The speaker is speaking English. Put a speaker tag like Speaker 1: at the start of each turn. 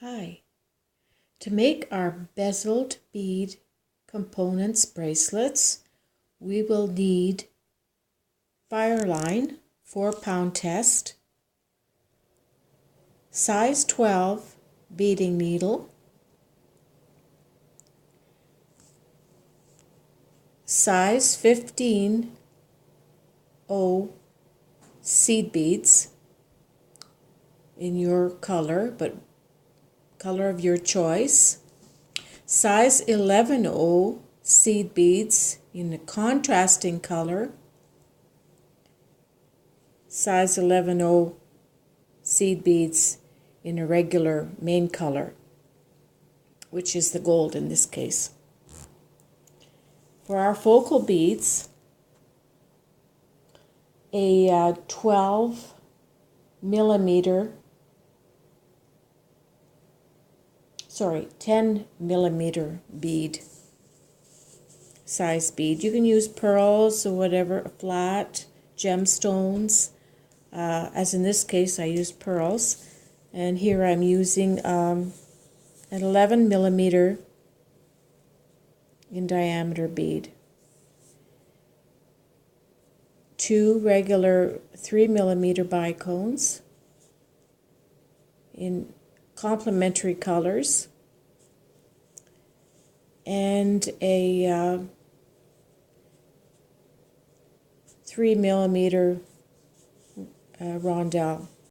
Speaker 1: Hi. To make our bezeled bead components bracelets, we will need fireline 4-pound test, size 12 beading needle, size 15 seed beads in your color, but color of your choice, size 11 seed beads in a contrasting color, size 11 seed beads in a regular main color, which is the gold in this case. For our focal beads, a 12 millimeter 10 millimeter bead, size bead. You can use pearls or whatever, flat gemstones. As in this case, I used pearls. And here I'm using an 11 millimeter in diameter bead. 2 regular 3 millimeter bicones in complementary colors, and a 3 millimeter rondelle.